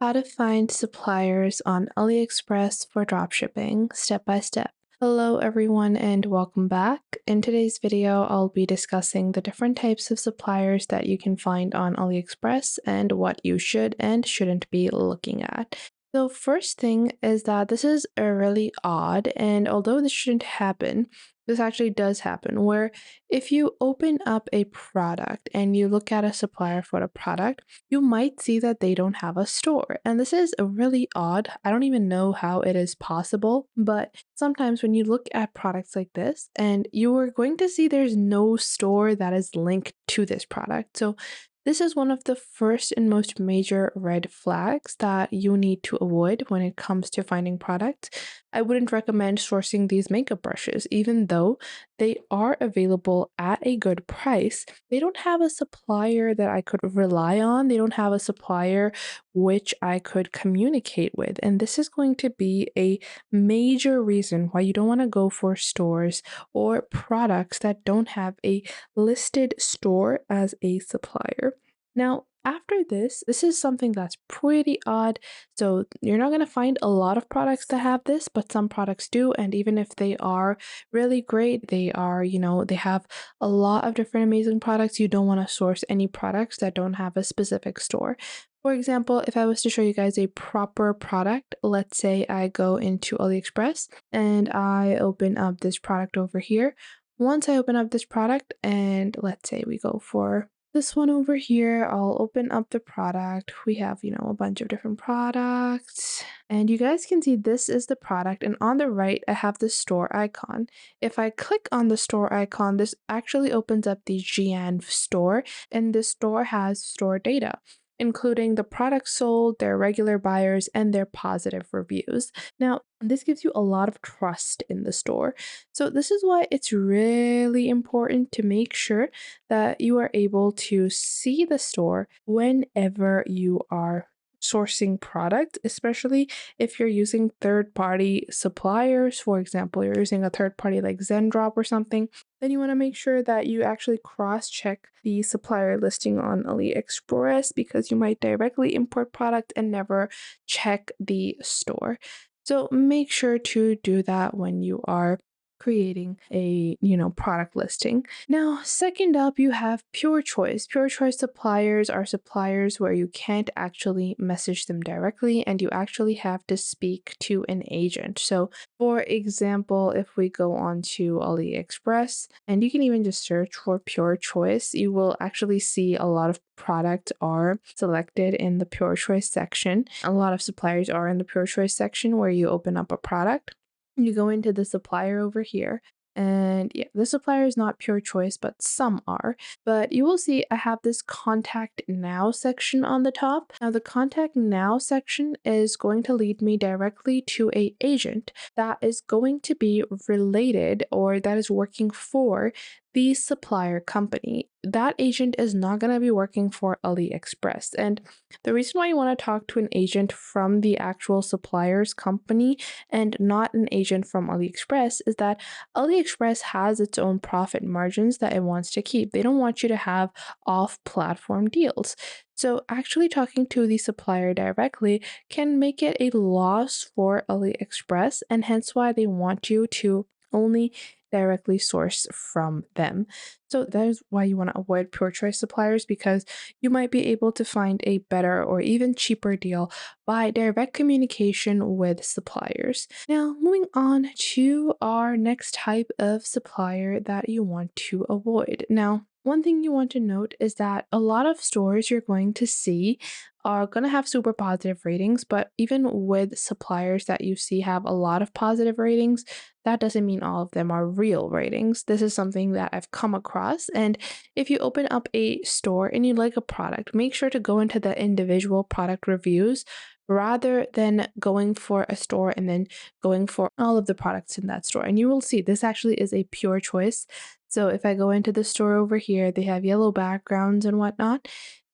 How to find suppliers on AliExpress for dropshipping, step by step. Hello everyone and welcome back. In today's video, I'll be discussing the different types of suppliers that you can find on AliExpress and what you should and shouldn't be looking at. So first thing is that this is a really odd, and although this shouldn't happen, this actually does happen, where if you open up a product and you look at a supplier for the product, you might see that they don't have a store. And this is really odd. I don't even know how it is possible, but sometimes when you look at products like this, and you are going to see there's no store that is linked to this product. So this is one of the first and most major red flags that you need to avoid when it comes to finding products. I wouldn't recommend sourcing these makeup brushes, even though they are available at a good price. They don't have a supplier that I could rely on. They don't have a supplier which I could communicate with. And this is going to be a major reason why you don't want to go for stores or products that don't have a listed store as a supplier. Now, after this is something that's pretty odd. So you're not going to find a lot of products that have this, but some products do. And even if they are really great, they are, they have a lot of different amazing products. You don't want to source any products that don't have a specific store. For example, if I was to show you guys a proper product, let's say I go into AliExpress and I open up this product over here. Once I open up this product and let's say we go for this one over here, I'll open up the product. We have, a bunch of different products. And you guys can see this is the product. And on the right, I have the store icon. If I click on the store icon, this actually opens up the GN store. And this store has store data, including the products sold, their regular buyers, and their positive reviews. Now, this gives you a lot of trust in the store. So this is why it's really important to make sure that you are able to see the store whenever you are sourcing product, especially if you're using third-party suppliers. For example, you're using a third party like Zendrop or something, then you want to make sure that you actually cross-check the supplier listing on AliExpress, because you might directly import product and never check the store. So make sure to do that when you are creating a product listing. Now, second up, you have pure choice. Pure choice suppliers are suppliers where you can't actually message them directly and you actually have to speak to an agent. So for example, if we go on to AliExpress and you can even just search for pure choice, you will actually see a lot of products are selected in the pure choice section. A lot of suppliers are in the pure choice section where you open up a product. You go into the supplier over here, and yeah, the supplier is not pure choice, but some are. But you will see I have this contact now section on the top. Now the contact now section is going to lead me directly to a agent that is going to be related, or that is working for the supplier company. That agent is not going to be working for AliExpress. And the reason why you want to talk to an agent from the actual supplier's company and not an agent from AliExpress is that AliExpress has its own profit margins that it wants to keep. They don't want you to have off-platform deals. So actually talking to the supplier directly can make it a loss for AliExpress, and hence why they want you to only directly source from them. So that is why you want to avoid pure choice suppliers, because you might be able to find a better or even cheaper deal by direct communication with suppliers. Now, moving on to our next type of supplier that you want to avoid. Now, one thing you want to note is that a lot of stores you're going to see are going to have super positive ratings, but even with suppliers that you see have a lot of positive ratings, that doesn't mean all of them are real ratings. This is something that I've come across. And if you open up a store and you like a product, make sure to go into the individual product reviews rather than going for a store and then going for all of the products in that store. And you will see this actually is a pure choice. So if I go into the store over here, they have yellow backgrounds and whatnot.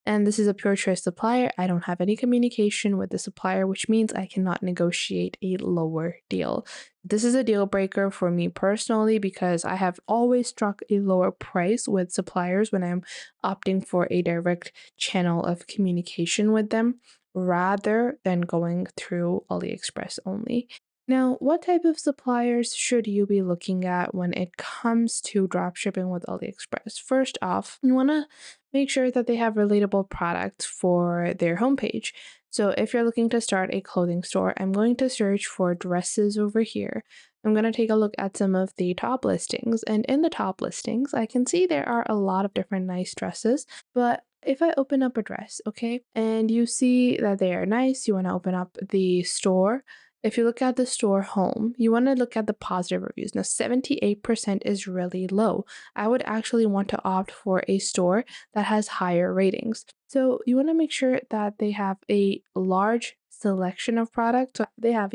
And this is a pure choice supplier. I don't have any communication with the supplier, which means I cannot negotiate a lower deal. This is a deal breaker for me personally, because I have always struck a lower price with suppliers when I'm opting for a direct channel of communication with them, rather than going through AliExpress only. Now, what type of suppliers should you be looking at when it comes to dropshipping with AliExpress? First off, you want to make sure that they have relatable products for their homepage. So, if you're looking to start a clothing store, I'm going to search for dresses over here. I'm going to take a look at some of the top listings. And in the top listings, I can see there are a lot of different nice dresses. But if I open up a dress, okay, and you see that they are nice, you want to open up the store. If you look at the store home, you want to look at the positive reviews. Now, 78% is really low. I would actually want to opt for a store that has higher ratings. So you want to make sure that they have a large selection of products. So they have,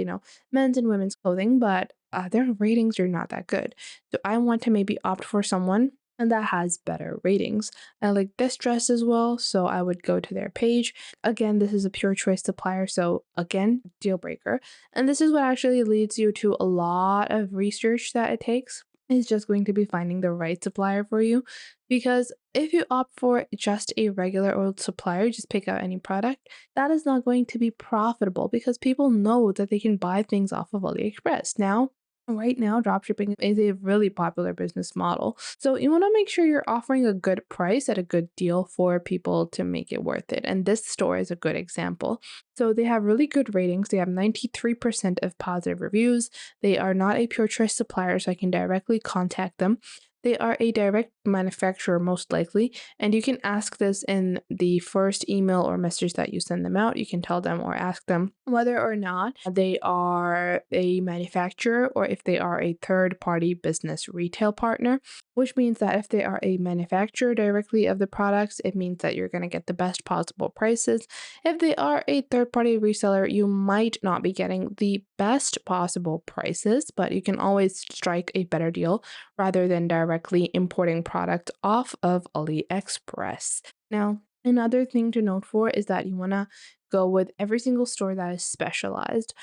men's and women's clothing, but their ratings are not that good. So I want to maybe opt for someone and that has better ratings. I like this dress as well, so I would go to their page. Again, this is a pure choice supplier, so again, deal breaker. And this is what actually leads you to a lot of research that it takes. Is just going to be finding the right supplier for you. Because if you opt for just a regular old supplier, just pick out any product, that is not going to be profitable because people know that they can buy things off of AliExpress. Right now, dropshipping is a really popular business model. So you want to make sure you're offering a good price at a good deal for people to make it worth it. And this store is a good example. So they have really good ratings. They have 93% of positive reviews. They are not a pure choice supplier, so I can directly contact them. They are a direct manufacturer, most likely, and you can ask this in the first email or message that you send them out. You can tell them or ask them whether or not they are a manufacturer or if they are a third party business retail partner, which means that if they are a manufacturer directly of the products, it means that you're going to get the best possible prices. If they are a third party reseller, you might not be getting the best possible prices, but you can always strike a better deal rather than directly importing product off of AliExpress. Now, another thing to note for is that you want to go with every single store that is specialized.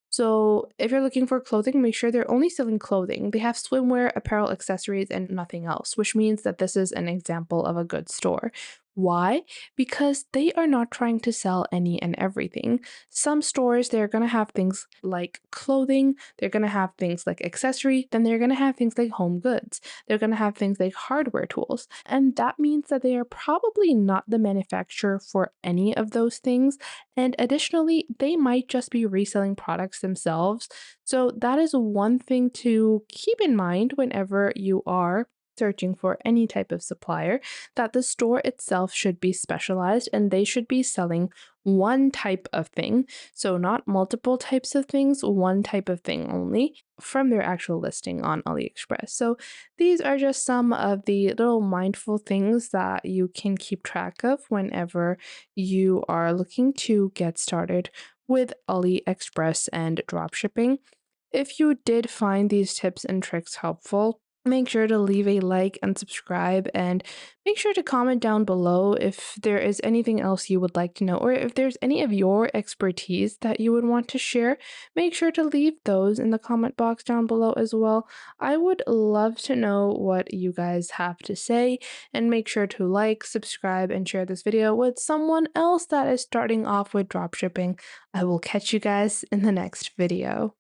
So, if you're looking for clothing, make sure they're only selling clothing. They have swimwear, apparel, accessories, and nothing else, which means that this is an example of a good store. Why? Because they are not trying to sell any and everything. Some stores, they're going to have things like clothing, they're going to have things like accessory, then they're going to have things like home goods. They're going to have things like hardware tools. And that means that they are probably not the manufacturer for any of those things. And additionally, they might just be reselling products themselves. So that is one thing to keep in mind whenever you are searching for any type of supplier, that the store itself should be specialized and they should be selling one type of thing. So, not multiple types of things, one type of thing only from their actual listing on AliExpress. So, these are just some of the little mindful things that you can keep track of whenever you are looking to get started with AliExpress and dropshipping. If you did find these tips and tricks helpful, make sure to leave a like and subscribe, and make sure to comment down below if there is anything else you would like to know, or if there's any of your expertise that you would want to share. Make sure to leave those in the comment box down below as well. I would love to know what you guys have to say, and make sure to like, subscribe, and share this video with someone else that is starting off with dropshipping. I will catch you guys in the next video.